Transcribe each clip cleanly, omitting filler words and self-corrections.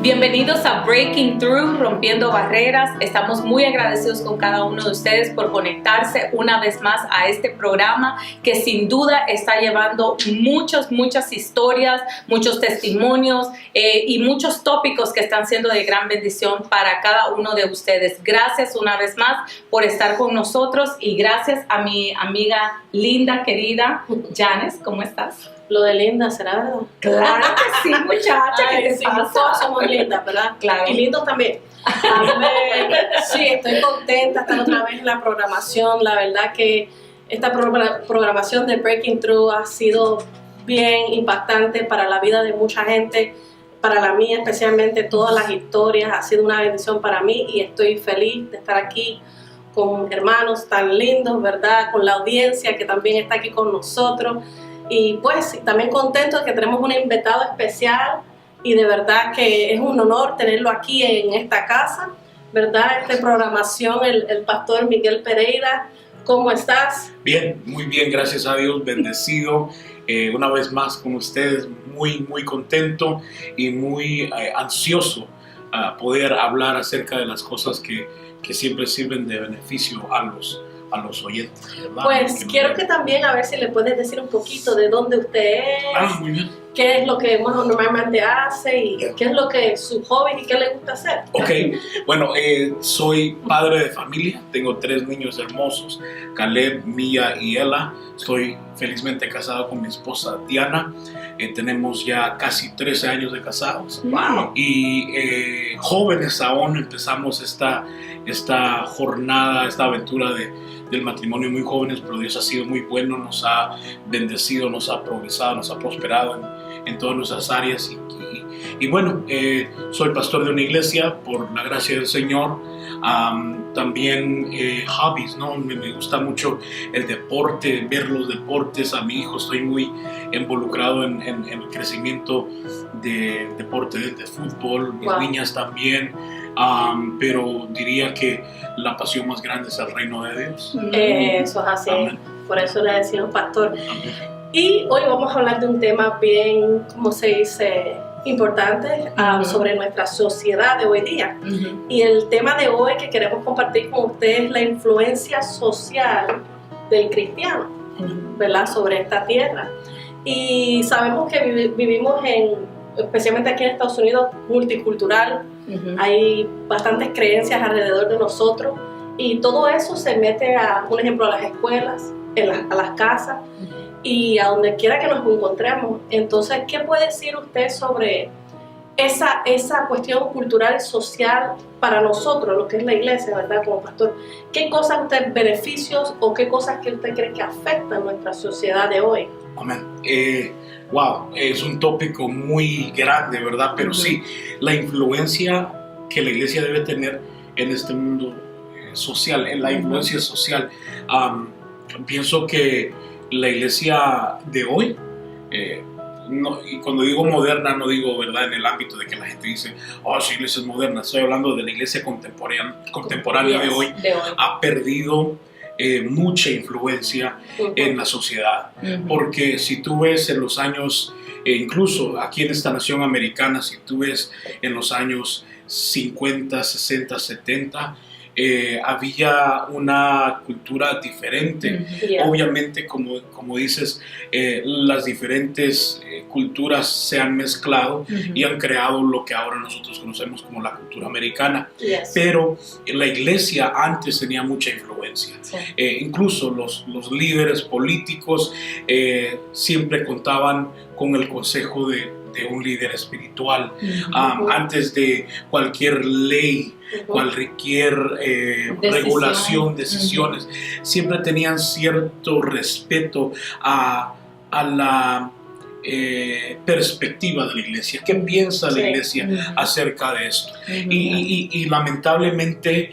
Bienvenidos a Breaking Through, Rompiendo Barreras. Estamos muy agradecidos con cada uno de ustedes por conectarse una vez más a este programa que sin duda está llevando muchas historias, muchos testimonios y muchos tópicos que están siendo de gran bendición para cada uno de ustedes. Gracias una vez más por estar con nosotros y gracias a mi amiga linda, querida Janice. ¿Cómo estás? Lo de linda, ¿será verdad? Claro que sí, muchacha. ¿Qué te pasa? Todos somos lindas, ¿verdad? Claro. Y lindos también. Sí, estoy contenta de estar otra vez en la programación. La verdad que esta programación de Breaking Through ha sido bien impactante para la vida de mucha gente, para la mía especialmente. Todas las historias ha sido una bendición para mí y estoy feliz de estar aquí con hermanos tan lindos, ¿verdad? Con la audiencia que también está aquí con nosotros. Y pues también contento de que tenemos un invitado especial y de verdad que es un honor tenerlo aquí en esta casa, ¿verdad? Esta programación, el pastor Miguel Pereira. ¿Cómo estás? Bien, muy bien, gracias a Dios, bendecido una vez más con ustedes, muy contento y muy ansioso a poder hablar acerca de las cosas que siempre sirven de beneficio a los oyentes, ¿verdad? Pues quiero que también a ver si le puedes decir un poquito de dónde usted es, muy bien. qué es lo que normalmente hace y qué es lo que su hobby y qué le gusta hacer. Ok, bueno, soy padre de familia, tengo 3 niños hermosos, Caleb, Mía y Ella. Estoy felizmente casado con mi esposa Diana. Tenemos ya casi 13 años de casados. Wow. Y jóvenes aún empezamos esta jornada, esta aventura del matrimonio muy jóvenes, pero Dios ha sido muy bueno, nos ha bendecido, nos ha progresado, nos ha prosperado en todas nuestras áreas. Y bueno, soy pastor de una iglesia por la gracia del Señor. También hobbies, ¿no? Me gusta mucho el deporte, ver los deportes. A mi hijo estoy muy involucrado en el crecimiento de deporte de fútbol, mis niñas también. Pero diría que la pasión más grande es el reino de Dios. Eso es así. Amén. Por eso le decimos pastor. Amén. Y hoy vamos a hablar de un tema bien, ¿cómo se dice?, importante sobre nuestra sociedad de hoy día. Y el tema de hoy que queremos compartir con ustedes es la influencia social del cristiano, ¿verdad?, sobre esta tierra. Y sabemos que vivimos especialmente aquí en Estados Unidos, multicultural. Hay bastantes creencias alrededor de nosotros y todo eso se mete por ejemplo, a las escuelas, a las casas y a donde quiera que nos encontremos. Entonces, ¿qué puede decir usted sobre esa cuestión cultural, social para nosotros, lo que es la iglesia, ¿verdad? Como pastor, ¿qué cosas beneficios o qué cosas que usted cree que afectan nuestra sociedad de hoy? Amén. Wow, es un tópico muy grande, ¿verdad? Pero sí, la influencia que la iglesia debe tener en este mundo social, en la influencia social. Pienso que la iglesia de hoy, y cuando digo moderna, no digo, ¿verdad?, en el ámbito de que la gente dice, oh, sí, iglesia es moderna. Estoy hablando de la iglesia contemporánea de hoy. Ha perdido mucha influencia en la sociedad, porque si tú ves en los años, incluso aquí en esta nación americana, si tú ves en los años 50, 60, 70, había una cultura diferente. Obviamente, como dices, las diferentes culturas se han mezclado y han creado lo que ahora nosotros conocemos como la cultura americana. Pero la iglesia antes tenía mucha influencia. Incluso los líderes políticos siempre contaban con el consejo de un líder espiritual. Antes de cualquier ley, cualquier regulación, decisiones, siempre tenían cierto respeto a la perspectiva de la iglesia. ¿Qué piensa la iglesia acerca de esto? Y lamentablemente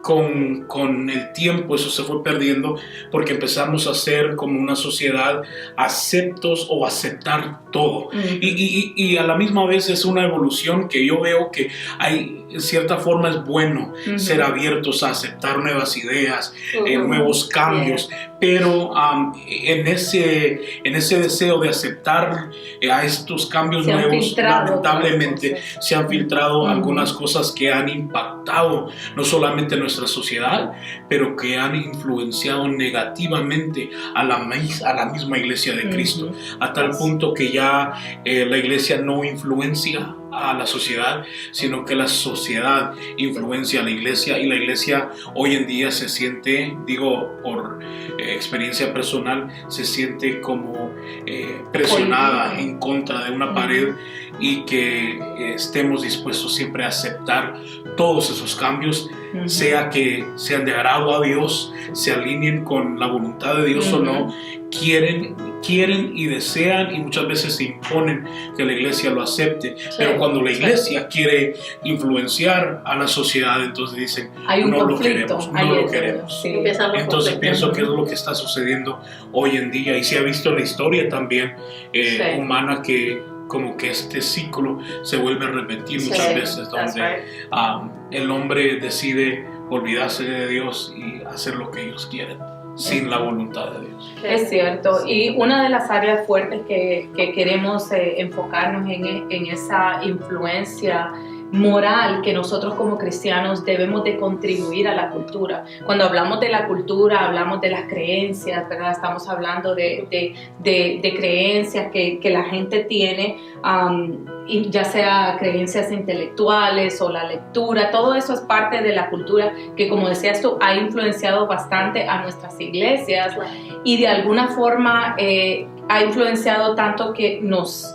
con el tiempo eso se fue perdiendo, porque empezamos a ser como una sociedad aceptos o aceptar todo. Y a la misma vez es una evolución que yo veo que hay, en cierta forma es bueno ser abiertos a aceptar nuevas ideas, nuevos cambios, pero en ese deseo momento de aceptar a estos cambios nuevos, lamentablemente se han filtrado algunas cosas que han impactado no solamente nuestra sociedad, pero que han influenciado negativamente a la misma iglesia de Cristo, a tal punto que ya la iglesia no influencia a la sociedad, sino que la sociedad influencia a la iglesia, y la iglesia hoy en día se siente, digo por experiencia personal, se siente como presionada en contra de una pared, y que estemos dispuestos siempre a aceptar todos esos cambios, sea que sean de agrado a Dios, se alineen con la voluntad de Dios o no. Quieren y desean, y muchas veces se imponen que la iglesia lo acepte, pero cuando la iglesia quiere influenciar a la sociedad, entonces dicen, no lo queremos. Entonces pienso que es lo que está sucediendo hoy en día, y se ha visto en la historia también humana, que como que este ciclo se vuelve a repetir muchas veces, donde el hombre decide olvidarse de Dios y hacer lo que ellos quieren, sin la voluntad de Dios. Es cierto, y una de las áreas fuertes que queremos enfocarnos en esa influencia moral que nosotros como cristianos debemos de contribuir a la cultura. Cuando hablamos de la cultura, hablamos de las creencias, ¿verdad? Estamos hablando de creencias que la gente tiene, ya sea creencias intelectuales o la lectura. Todo eso es parte de la cultura que, como decías tú, ha influenciado bastante a nuestras iglesias, y de alguna forma ha influenciado tanto que nos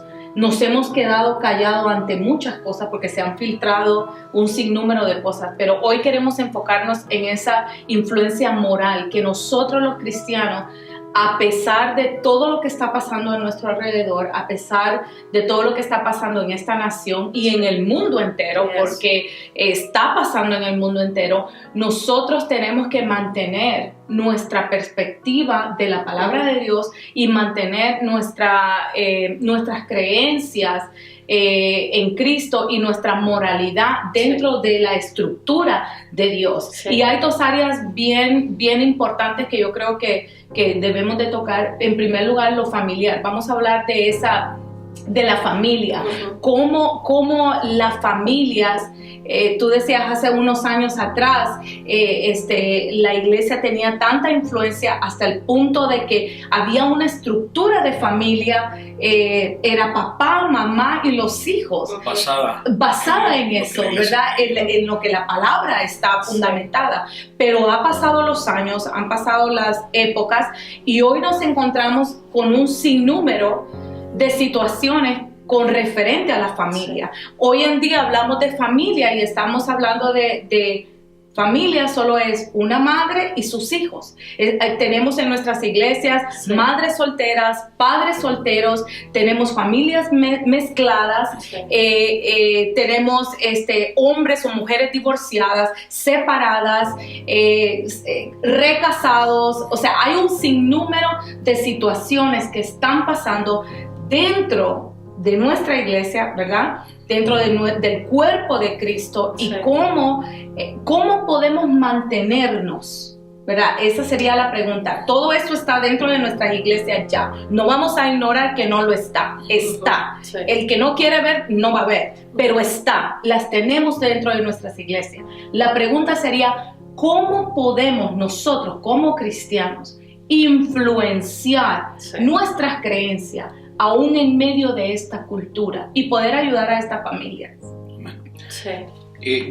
hemos quedado callados ante muchas cosas, porque se han filtrado un sinnúmero de cosas. Pero hoy queremos enfocarnos en esa influencia moral que nosotros los cristianos, a pesar de todo lo que está pasando a nuestro alrededor, a pesar de todo lo que está pasando en esta nación y en el mundo entero, porque está pasando en el mundo entero, nosotros tenemos que mantener nuestra perspectiva de la palabra de Dios y mantener nuestras creencias en Cristo y nuestra moralidad dentro de la estructura de Dios. Y hay dos áreas bien importantes que yo creo que debemos de tocar. En primer lugar, lo familiar. Vamos a hablar de la familia, cómo las familias, tú decías hace unos años atrás, la iglesia tenía tanta influencia hasta el punto de que había una estructura de familia, era papá, mamá y los hijos, basada en eso, ¿verdad? En lo que la palabra está fundamentada. Pero ha pasado los años, han pasado las épocas, y hoy nos encontramos con un sinnúmero de situaciones con referente a la familia. Hoy en día hablamos de familia y estamos hablando de familia, solo es una madre y sus hijos. Tenemos en nuestras iglesias madres solteras, padres solteros, tenemos familias mezcladas, tenemos hombres o mujeres divorciadas, separadas, recasados. O sea, hay un sinnúmero de situaciones que están pasando dentro de nuestra iglesia, ¿verdad? Dentro del cuerpo de Cristo, y cómo podemos mantenernos, ¿verdad? Esa sería la pregunta. Todo esto está dentro de nuestras iglesias ya. No vamos a ignorar que no lo está. Está. El que no quiere ver, no va a ver, pero está. Las tenemos dentro de nuestras iglesias. La pregunta sería, ¿cómo podemos nosotros como cristianos influenciar nuestras creencias aún en medio de esta cultura y poder ayudar a estas familias?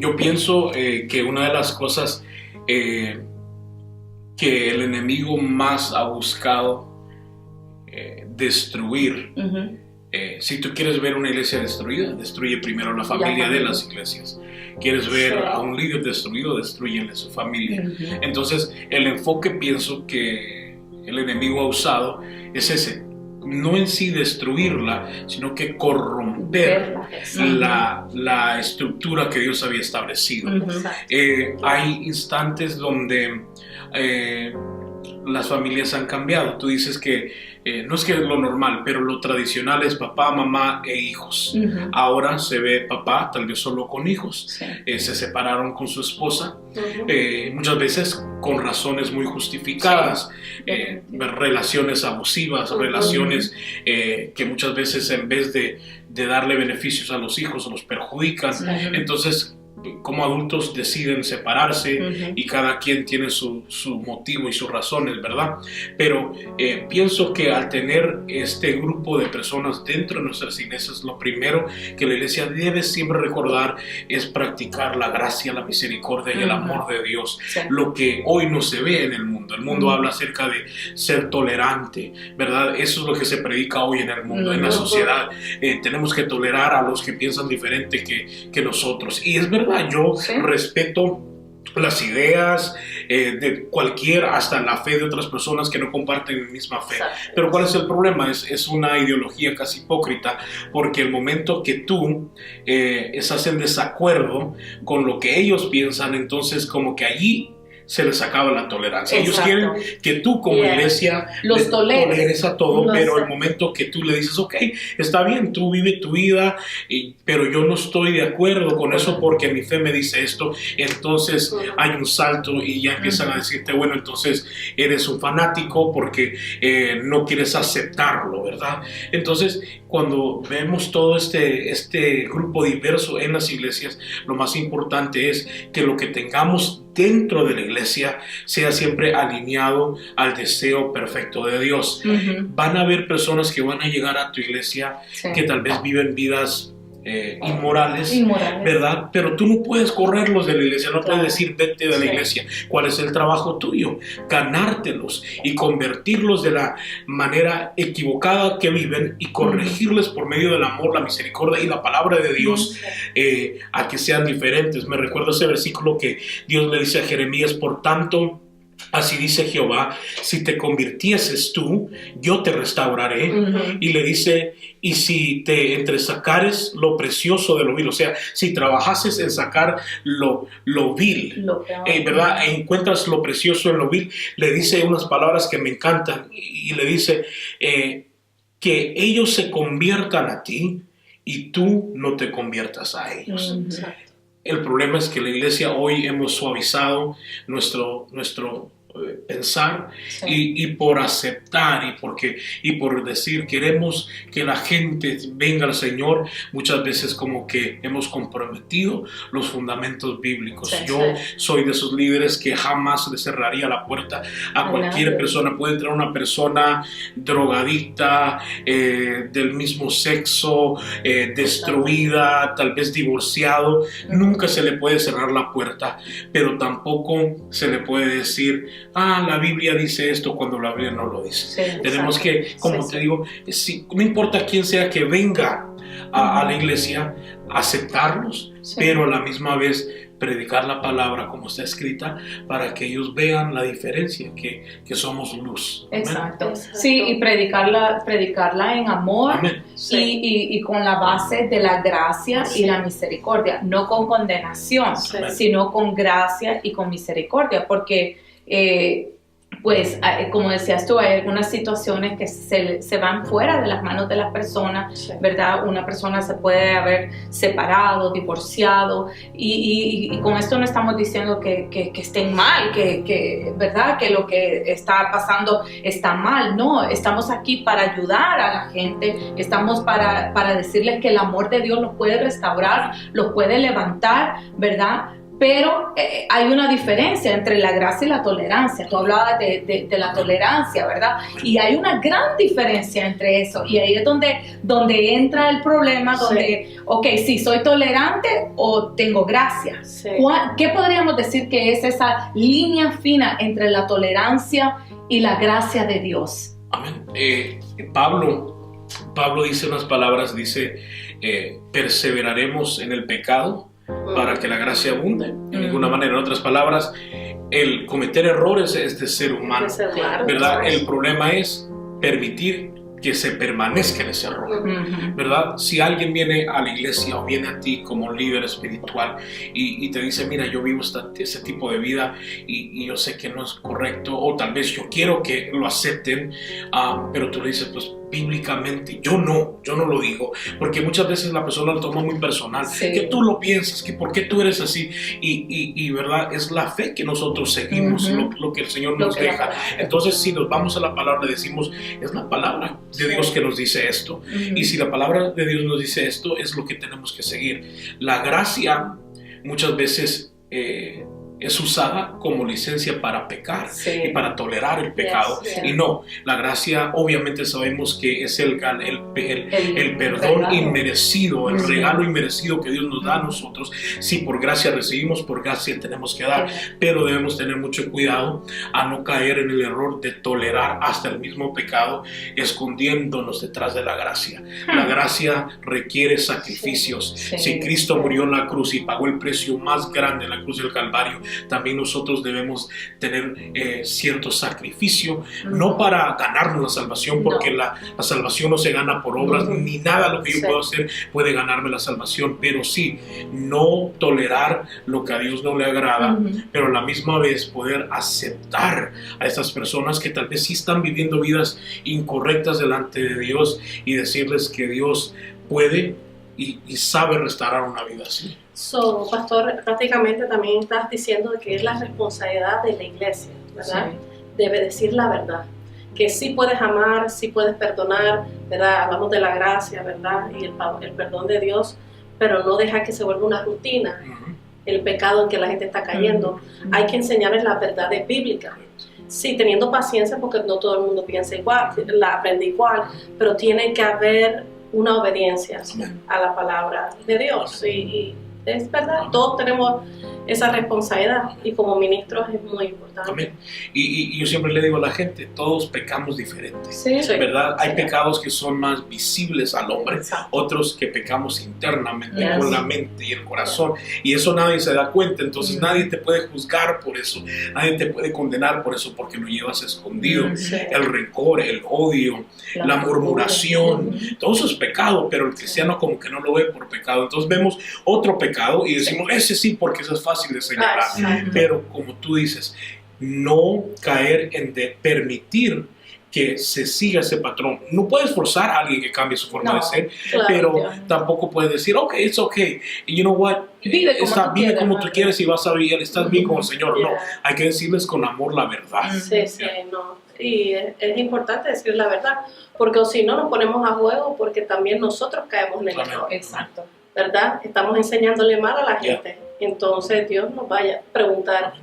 Yo pienso que una de las cosas que el enemigo más ha buscado destruir, si tú quieres ver una iglesia destruida, destruye primero la familia de las iglesias. Quieres ver a un líder destruido, destrúyele su familia. Entonces el enfoque, pienso que el enemigo ha usado es ese: no en sí destruirla, sino que corromper la estructura que Dios había establecido. Hay instantes donde las familias han cambiado. Tú dices que no es que es lo normal, pero lo tradicional es papá, mamá e hijos. Ahora se ve papá tal vez solo con hijos. Se separaron con su esposa, muchas veces con razones muy justificadas, relaciones abusivas, relaciones que muchas veces en vez de darle beneficios a los hijos los perjudican. Entonces, como adultos deciden separarse y cada quien tiene su motivo y sus razones, ¿verdad? Pero pienso que al tener este grupo de personas dentro de nuestras iglesias, lo primero que la iglesia debe siempre recordar es practicar la gracia, la misericordia y el amor de Dios. Lo que hoy no se ve en el mundo. El mundo habla acerca de ser tolerante, ¿verdad? Eso es lo que se predica hoy en el mundo, en la sociedad. Tenemos que tolerar a los que piensan diferente que nosotros. Y es verdad. Yo respeto las ideas de cualquier, hasta la fe de otras personas que no comparten la misma fe. Pero ¿cuál es el problema? Es una ideología casi hipócrita, porque el momento que tú estás en desacuerdo con lo que ellos piensan, entonces como que allí se les acaba la tolerancia. Ellos quieren que tú como iglesia los toleres a todo, pero el momento que tú le dices, ok, está bien, tú vive tu vida, pero yo no estoy de acuerdo con eso porque mi fe me dice esto, entonces hay un salto y ya empiezan a decirte, bueno, entonces eres un fanático porque no quieres aceptarlo, ¿verdad? Entonces, cuando vemos todo este grupo diverso en las iglesias, lo más importante es que lo que tengamos dentro de la iglesia sea siempre alineado al deseo perfecto de Dios. Van a haber personas que van a llegar a tu iglesia que tal vez viven vidas inmorales, ¿verdad? Pero tú no puedes correrlos de la iglesia, no puedes decir vete de la iglesia. ¿Cuál es el trabajo tuyo? Ganártelos y convertirlos de la manera equivocada que viven y corregirles por medio del amor, la misericordia y la palabra de Dios a que sean diferentes. Me recuerdo ese versículo que Dios le dice a Jeremías: por tanto, así dice Jehová, si te convirtieses tú, yo te restauraré. Y le dice, y si te entresacares lo precioso de lo vil, o sea, si trabajases en sacar lo vil, ¿verdad? Encuentras lo precioso en lo vil, le dice unas palabras que me encantan, y le dice que ellos se conviertan a ti y tú no te conviertas a ellos. El problema es que la iglesia hoy hemos suavizado nuestro pensar y por aceptar y por decir queremos que la gente venga al Señor, muchas veces como que hemos comprometido los fundamentos bíblicos. Yo soy de esos líderes que jamás le cerraría la puerta a cualquier persona. Puede entrar una persona drogadicta, del mismo sexo, destruida, tal vez divorciado. Nunca se le puede cerrar la puerta, pero tampoco se le puede decir la Biblia dice esto cuando la Biblia no lo dice. Tenemos que, como te digo, no importa quién sea que venga a la iglesia, aceptarlos, pero a la misma vez predicar la palabra como está escrita para que ellos vean la diferencia, que somos luz. Exacto. Sí, y predicarla en amor y con la base de la gracia y la misericordia, no con condenación, sino con gracia y con misericordia, porque pues como decías tú, hay algunas situaciones que se van fuera de las manos de las personas, ¿verdad? Una persona se puede haber separado, divorciado, y con esto no estamos diciendo que estén mal, ¿verdad? Que lo que está pasando está mal. No, estamos aquí para ayudar a la gente, estamos para decirles que el amor de Dios los puede restaurar, los puede levantar, ¿verdad? Pero hay una diferencia entre la gracia y la tolerancia. Tú hablabas de la tolerancia, ¿verdad? Y hay una gran diferencia entre eso. Y ahí es donde entra el problema, donde, si soy tolerante o tengo gracia. ¿Qué podríamos decir que es esa línea fina entre la tolerancia y la gracia de Dios? Amén. Pablo dice unas palabras, dice, perseveraremos en el pecado para que la gracia abunde. En ninguna manera, en otras palabras, el cometer errores es de ser humano, ¿verdad? El problema es permitir que se permanezca en ese error, ¿verdad? Si alguien viene a la iglesia o viene a ti como líder espiritual y te dice, mira, yo vivo ese tipo de vida y yo sé que no es correcto, o tal vez yo quiero que lo acepten, pero tú le dices, pues bíblicamente, yo no lo digo, porque muchas veces la persona lo toma muy personal, que tú lo piensas, que por qué tú eres así, y verdad, es la fe que nosotros seguimos, lo que el Señor nos deja. Entonces, si nos vamos a la palabra, le decimos, es la palabra de Dios que nos dice esto, y si la palabra de Dios nos dice esto, es lo que tenemos que seguir. La gracia muchas veces es usada como licencia para pecar y para tolerar el pecado. Y no, la gracia obviamente sabemos que es el perdón inmerecido, el regalo inmerecido que Dios nos da a nosotros. Si por gracia recibimos, por gracia tenemos que dar, pero debemos tener mucho cuidado a no caer en el error de tolerar hasta el mismo pecado, escondiéndonos detrás de la gracia. La gracia requiere sacrificios. Si Cristo murió en la cruz y pagó el precio más grande en la cruz del Calvario, también nosotros debemos tener cierto sacrificio, no para ganarnos la salvación, porque la salvación no se gana por obras, ni nada lo que yo puedo hacer puede ganarme la salvación, pero sí, no tolerar lo que a Dios no le agrada, pero a la misma vez poder aceptar a estas personas que tal vez sí están viviendo vidas incorrectas delante de Dios y decirles que Dios puede y sabe restaurar una vida así. Pastor, prácticamente también estás diciendo que es la responsabilidad de la iglesia, ¿verdad? Sí. Debe decir la verdad, que sí puedes amar, sí puedes perdonar, ¿verdad? Hablamos de la gracia, ¿verdad? Y el perdón de Dios, pero no dejar que se vuelva una rutina, el pecado en que la gente está cayendo. Hay que enseñarles la verdad bíblica. Sí, teniendo paciencia, porque no todo el mundo piensa igual, la aprende igual, pero tiene que haber una obediencia a la palabra de Dios. Y es verdad, todos tenemos esa responsabilidad y como ministros es muy importante. Amén. Y yo siempre le digo a la gente, todos pecamos diferentes, sí. ¿verdad? Hay pecados que son más visibles al hombre, otros que pecamos internamente, con la mente y el corazón, y eso nadie se da cuenta, entonces nadie te puede juzgar por eso, nadie te puede condenar por eso, porque lo llevas escondido. El rencor, el odio, la murmuración, todo eso es pecado, pero el cristiano como que no lo ve por pecado. Entonces vemos otro pecado y decimos, ese sí, porque eso es fácil de señalar. Pero como tú dices, no caer en permitir que se siga ese patrón. No puedes forzar a alguien que cambie su forma de ser, pero tampoco puedes decir, ok, it's okay, you know what, vive como tú quieres y vas a vivir, estás bien con el Señor. No, hay que decirles con amor la verdad. No. Y es importante decir la verdad, porque si no nos ponemos a juego, porque también nosotros caemos en el error. Exacto. ¿Verdad? Estamos enseñándole mal a la gente. Entonces Dios nos vaya a preguntar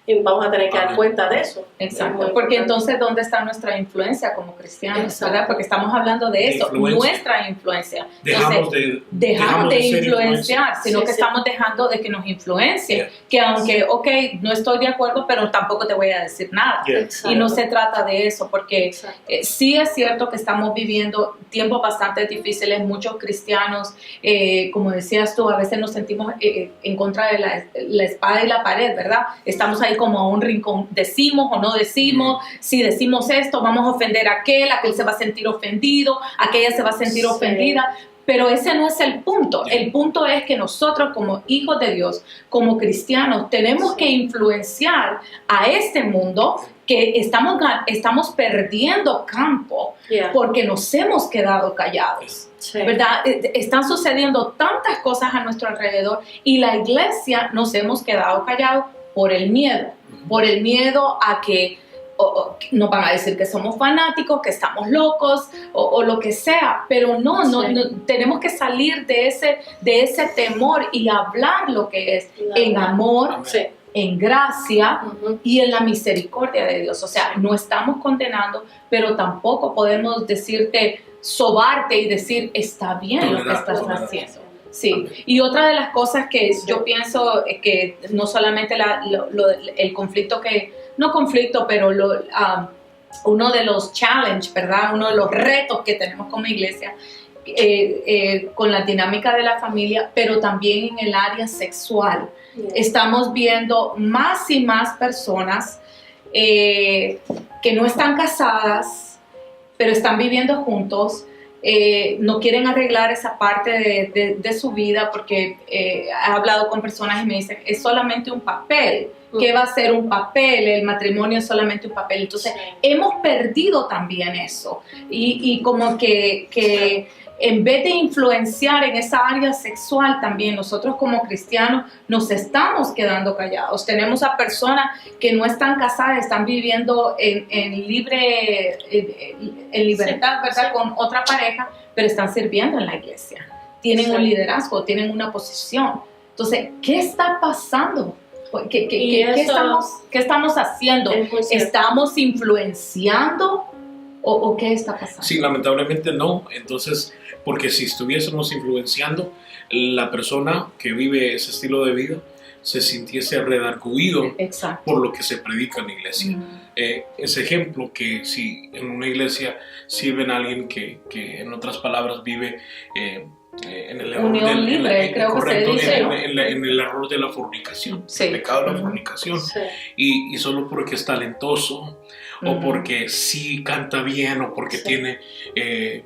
y vamos a tener que dar cuenta de eso. Exacto, porque entonces ¿dónde está nuestra influencia como cristianos? ¿Verdad? Porque estamos hablando de eso, nuestra influencia. Dejamos de influenciar, sino que estamos dejando de que nos influencie, que aunque, no estoy de acuerdo, pero tampoco te voy a decir nada. Y no se trata de eso, porque sí es cierto que estamos viviendo tiempos bastante difíciles, muchos cristianos, como decías tú, a veces nos sentimos en contra de la espada y la pared, ¿verdad? Estamos ahí como a un rincón, decimos o no decimos, si decimos esto vamos a ofender a aquel se va a sentir ofendido, aquella se va a sentir ofendida, pero ese no es el punto. El punto es que nosotros como hijos de Dios, como cristianos, tenemos que influenciar a este mundo que estamos perdiendo campo porque nos hemos quedado callados. ¿Verdad? Están sucediendo tantas cosas a nuestro alrededor y la iglesia nos hemos quedado callados por el miedo a que nos van a decir que somos fanáticos, que estamos locos o lo que sea, pero no, tenemos que salir de ese temor y hablar lo que es en amor, en gracia y en la misericordia de Dios. O sea, no estamos condenando, pero tampoco podemos sobarte y decir, está bien lo que estás haciendo. Sí, y otra de las cosas que yo pienso que no solamente el conflicto pero uno de los challenges, ¿verdad? Uno de los retos que tenemos como iglesia con la dinámica de la familia, pero también en el área sexual. Estamos viendo más y más personas que no están casadas, pero están viviendo juntos. No quieren arreglar esa parte de su vida porque he hablado con personas y me dicen, es solamente un papel. ¿Qué va a ser un papel? El matrimonio es solamente un papel. Entonces, hemos perdido también eso. Y como que en vez de influenciar en esa área sexual también, nosotros como cristianos nos estamos quedando callados. Tenemos a personas que no están casadas, están viviendo en libertad, ¿verdad? Con otra pareja, pero están sirviendo en la iglesia. Tienen un liderazgo, tienen una posición. Entonces, ¿qué está pasando? ¿Qué estamos haciendo? ¿Estamos influenciando o qué está pasando? Sí, lamentablemente no. Entonces, porque si estuviésemos influenciando, la persona que vive ese estilo de vida se sintiese redarguido por lo que se predica en la iglesia. Ese ejemplo que si en una iglesia sirven a alguien que en otras palabras vive en el error unión libre, creo correcto, que se dice, en el error de la fornicación, el pecado de la fornicación, y solo porque es talentoso o porque sí canta bien o porque tiene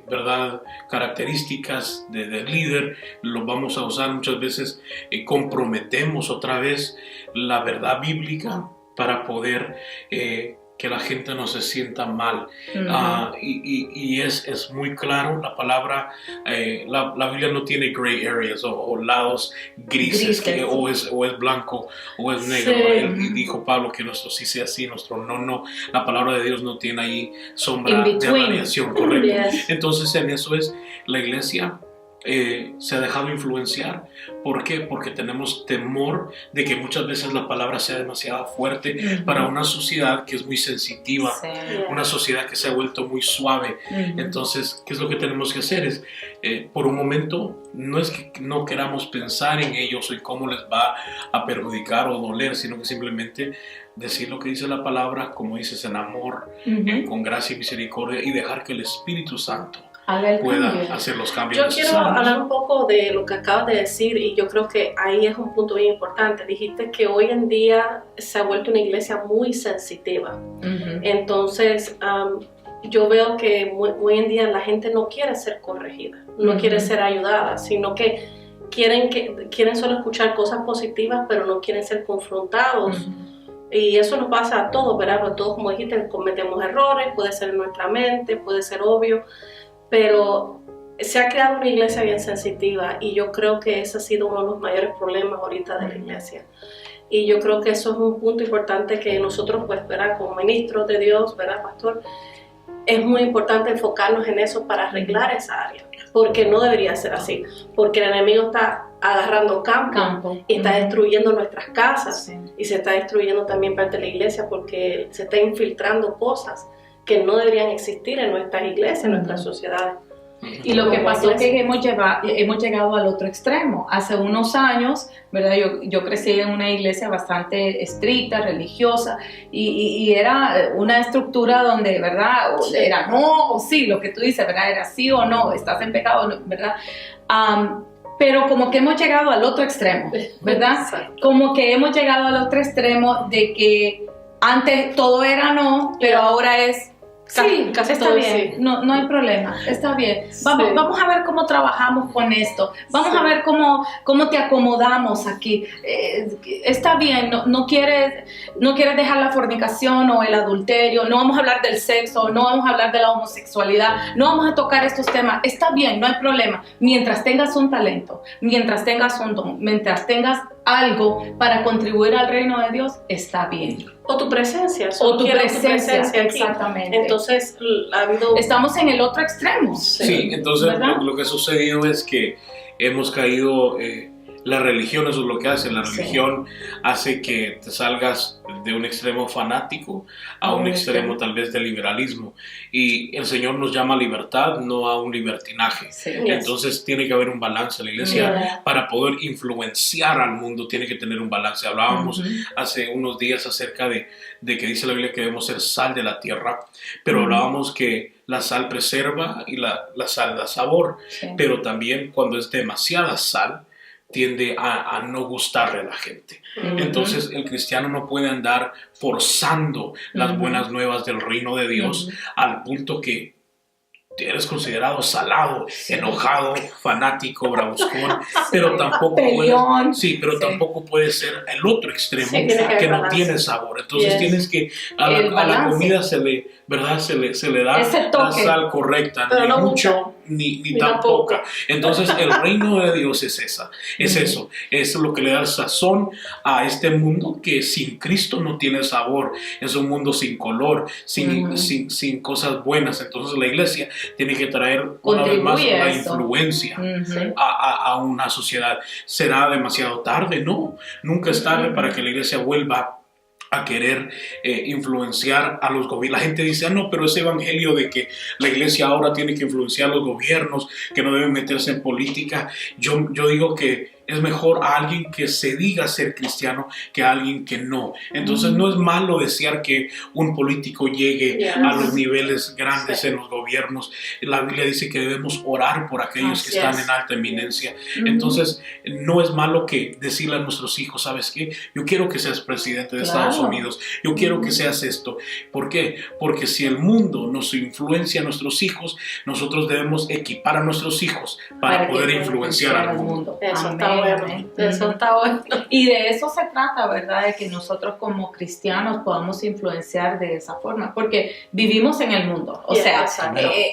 verdad, características de líder, lo vamos a usar muchas veces. Comprometemos otra vez la verdad bíblica para poder que la gente no se sienta mal. Y es muy claro, la palabra, la Biblia no tiene gray areas o lados grises, o es blanco o es negro. Él dijo Pablo que nuestro sí sea sí, nuestro no. La palabra de Dios no tiene ahí sombra de variación, correcto. Entonces en eso es la iglesia. Se ha dejado influenciar. ¿Por qué? Porque tenemos temor de que muchas veces la palabra sea demasiado fuerte para una sociedad que es muy sensitiva, una sociedad que se ha vuelto muy suave. Entonces, ¿qué es lo que tenemos que hacer? Es, por un momento, no es que no queramos pensar en ellos y cómo les va a perjudicar o doler, sino que simplemente decir lo que dice la palabra, como dices, en amor, con gracia y misericordia, y dejar que el Espíritu Santo pueda hacer los cambios. Yo quiero hablar un poco de lo que acabas de decir, y yo creo que ahí es un punto bien importante. Dijiste que hoy en día se ha vuelto una iglesia muy sensitiva. Entonces, yo veo que hoy en día la gente no quiere ser corregida, no quiere ser ayudada, sino que quieren solo escuchar cosas positivas, pero no quieren ser confrontados. Y eso nos pasa a todos, ¿verdad? Porque todos, como dijiste, cometemos errores, puede ser en nuestra mente, puede ser obvio, pero se ha creado una iglesia bien sensitiva, y yo creo que ese ha sido uno de los mayores problemas ahorita de la iglesia. Y yo creo que eso es un punto importante que nosotros, pues, ¿verdad? Como ministros de Dios, ¿verdad, pastor? Es muy importante enfocarnos en eso para arreglar esa área, porque no debería ser así, porque el enemigo está agarrando campo y está destruyendo nuestras casas, y se está destruyendo también parte de la iglesia, porque se está infiltrando cosas que no deberían existir en nuestras iglesias, en nuestras sociedades. Y lo que pasó es que hemos llegado al otro extremo. Hace unos años, ¿verdad? Yo crecí en una iglesia bastante estricta, religiosa, y era una estructura donde, ¿verdad? Era no o sí, lo que tú dices, ¿verdad? Era sí o no, estás en pecado, ¿verdad? Pero como que hemos llegado al otro extremo, ¿verdad? Como que hemos llegado al otro extremo de que antes todo era no, pero ahora es sí, casi está bien, no hay problema, está bien. Vamos a ver cómo trabajamos con esto, vamos a ver cómo te acomodamos aquí. Está bien, no quieres dejar la fornicación o el adulterio, no vamos a hablar del sexo, no vamos a hablar de la homosexualidad, no vamos a tocar estos temas. Está bien, no hay problema, mientras tengas un talento, mientras tengas un don, mientras tengas algo para contribuir al reino de Dios, está bien. O tu presencia. O tu presencia aquí. Exactamente. Entonces, estamos en el otro extremo. Sí, entonces lo que ha sucedido es que hemos caído, la religión, eso es lo que hace. La religión hace que te salgas de un extremo fanático a un extremo tal vez de liberalismo. Y el Señor nos llama a libertad, no a un libertinaje. Entonces tiene que haber un balance. La iglesia, para poder influenciar al mundo, tiene que tener un balance. Hablábamos hace unos días acerca de que dice la Biblia que debemos ser sal de la tierra, pero hablábamos que la sal preserva y la sal da sabor, pero también cuando es demasiada sal, tiende a no gustarle a la gente. Entonces el cristiano no puede andar forzando las buenas nuevas del reino de Dios al punto que eres considerado salado, enojado, fanático, bravucón, pero tampoco tampoco puedes ser el otro extremo que no tiene sabor. Entonces tienes que a la comida se le da la sal correcta, pero ni mucho ni tan poca. Entonces el reino de Dios es eso, es lo que le da el sazón a este mundo que sin Cristo no tiene sabor, es un mundo sin color, sin cosas buenas. Entonces la iglesia tiene que traer una vez más la influencia a una sociedad. ¿Será demasiado tarde? No, nunca es tarde para que la iglesia vuelva a querer influenciar a los gobiernos. La gente dice, no, pero ese evangelio de que la iglesia ahora tiene que influenciar a los gobiernos, que no deben meterse en política, yo digo que es mejor a alguien que se diga ser cristiano que a alguien que no. Entonces no es malo desear que un político llegue a los niveles grandes en los gobiernos. La Biblia dice que debemos orar por aquellos que están en alta eminencia. Entonces no es malo que decirle a nuestros hijos, ¿sabes qué? Yo quiero que seas presidente de Estados Unidos. Yo quiero que seas esto. ¿Por qué? Porque si el mundo nos influencia a nuestros hijos, nosotros debemos equipar a nuestros hijos para poder influenciar al mundo. Eso está bueno. Eso está bueno. Y de eso se trata, ¿verdad? De que nosotros como cristianos podamos influenciar de esa forma, porque vivimos en el mundo. O sea,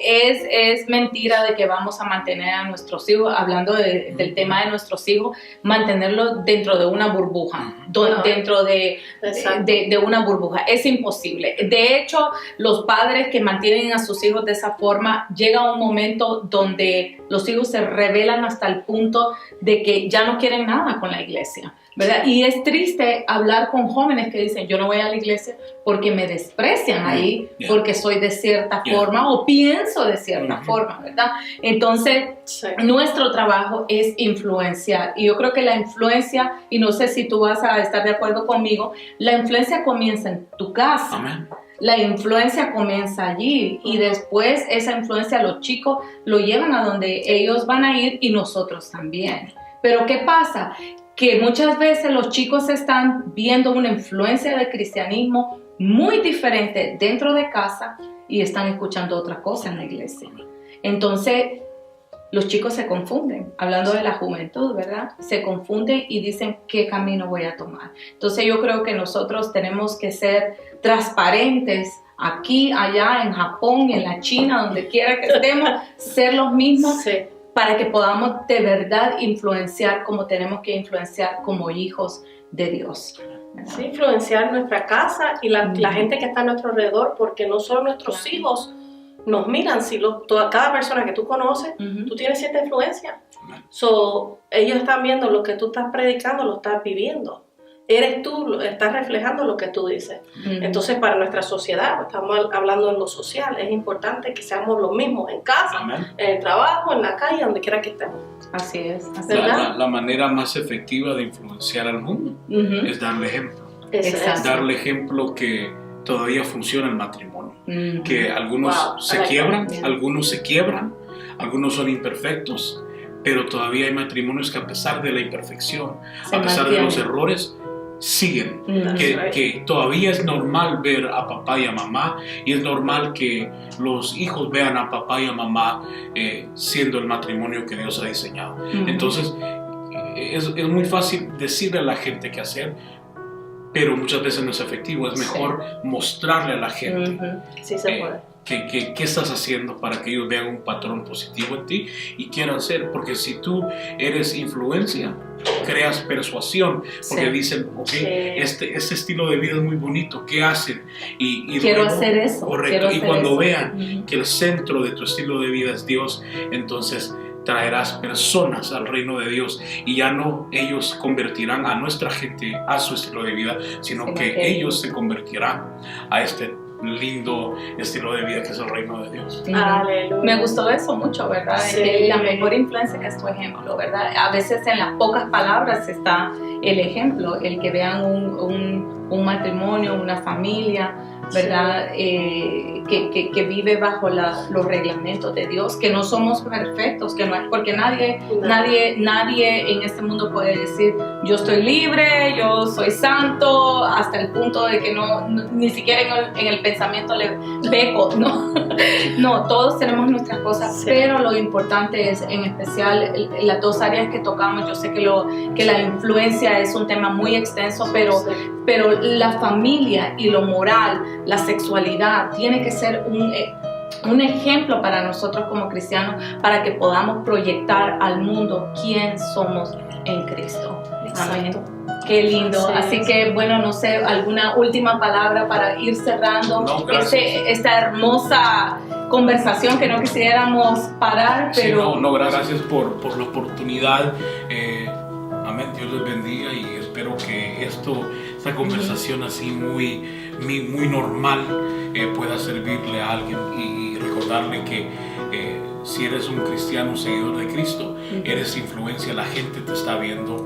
es mentira de que vamos a mantener a nuestros hijos, hablando del tema de nuestros hijos, mantenerlos dentro de una burbuja, dentro de una burbuja. Es imposible. De hecho, los padres que mantienen a sus hijos de esa forma, llega un momento donde los hijos se rebelan hasta el punto de que ya no quieren nada con la iglesia, ¿verdad? Y es triste hablar con jóvenes que dicen, yo no voy a la iglesia porque me desprecian ahí, porque soy de cierta forma o pienso de cierta forma, ¿verdad? Entonces, nuestro trabajo es influenciar. Y yo creo que la influencia, y no sé si tú vas a estar de acuerdo conmigo, la influencia comienza en tu casa. Amén. La influencia comienza allí y después esa influencia los chicos lo llevan a donde ellos van a ir y nosotros también. Pero ¿qué pasa? Que muchas veces los chicos están viendo una influencia del cristianismo muy diferente dentro de casa y están escuchando otra cosa en la iglesia. Entonces los chicos se confunden, hablando de la juventud, ¿verdad? Se confunden y dicen, ¿qué camino voy a tomar? Entonces yo creo que nosotros tenemos que ser transparentes aquí, allá, en Japón, en la China, donde quiera que estemos, ser los mismos para que podamos de verdad influenciar como tenemos que influenciar como hijos de Dios. ¿Verdad? Sí, influenciar nuestra casa y la gente que está a nuestro alrededor, porque no solo nuestros hijos nos miran, si cada persona que tú conoces, tú tienes cierta influencia. So, ellos están viendo lo que tú estás predicando, lo estás viviendo. Eres tú, estás reflejando lo que tú dices. Entonces, para nuestra sociedad, estamos hablando en lo social, es importante que seamos los mismos en casa, en el trabajo, en la calle, donde quiera que estemos. Así es. La manera más efectiva de influenciar al mundo es darle ejemplo. Darle ejemplo que todavía funciona el matrimonio. Que algunos se quiebran, algunos son imperfectos, pero todavía hay matrimonios que a pesar de la imperfección, a pesar de los errores, siguen. Que todavía es normal ver a papá y a mamá, y es normal que los hijos vean a papá y a mamá siendo el matrimonio que Dios ha diseñado. Entonces es muy fácil decirle a la gente qué hacer, pero muchas veces no es efectivo. Es mejor mostrarle a la gente qué estás haciendo para que ellos vean un patrón positivo en ti y quieran ser. Porque si tú eres influencia, creas persuasión, porque dicen, este estilo de vida es muy bonito, ¿qué hacen? Y quiero hacer eso. Correcto. Y cuando vean que el centro de tu estilo de vida es Dios, entonces traerás personas al reino de Dios, y ya no ellos convertirán a nuestra gente a su estilo de vida, sino que ellos se convertirán a este lindo estilo de vida que es el reino de Dios. Aleluya. Me gustó eso mucho, ¿verdad? La mejor influencia que es tu ejemplo, ¿verdad? A veces en las pocas palabras está el ejemplo, el que vean un matrimonio, una familia ¿verdad? Que vive bajo los reglamentos de Dios, que no somos perfectos, que no es porque nadie en este mundo puede decir yo estoy libre, yo soy santo, hasta el punto de que ni siquiera en el pensamiento le peco, ¿no? No, todos tenemos nuestras cosas, pero lo importante es, en especial, las dos áreas que tocamos. Yo sé que la influencia es un tema muy extenso, pero la familia y lo moral, la sexualidad, tiene que ser un ejemplo para nosotros como cristianos, para que podamos proyectar al mundo quién somos en Cristo. Amén. Qué lindo. Sí, así que, bueno, no sé, alguna última palabra para ir cerrando esta hermosa conversación que no quisiéramos parar, pero... Sí, gracias por la oportunidad. Amén, Dios les bendiga y espero que esta conversación así muy normal pueda servirle a alguien y recordarle que si eres un cristiano, un seguidor de Cristo, eres influencia, la gente te está viendo.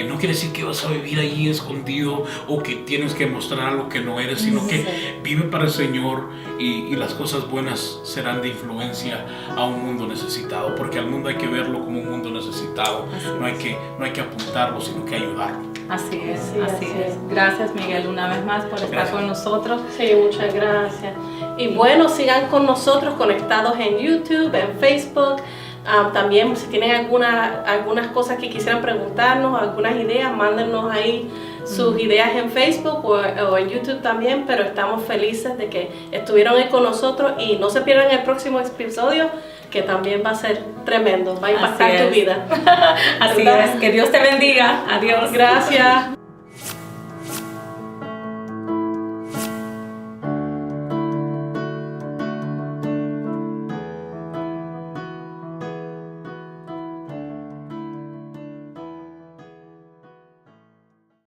No quiere decir que vas a vivir allí escondido o que tienes que mostrar algo que no eres, sino que vive para el Señor y las cosas buenas serán de influencia a un mundo necesitado, porque al mundo hay que verlo como un mundo necesitado, no hay que apuntarlo, sino que ayudarlo. Así es. Gracias, Miguel, una vez más por estar con nosotros. Sí, muchas gracias. Y bueno, sigan con nosotros conectados en YouTube, en Facebook. También si tienen algunas cosas que quisieran preguntarnos, algunas ideas, mándennos ahí sus ideas en Facebook o en YouTube también, pero estamos felices de que estuvieron ahí con nosotros y no se pierdan el próximo episodio, que también va a ser tremendo, va a impactar tu vida. Así es, que Dios te bendiga. Adiós. Gracias.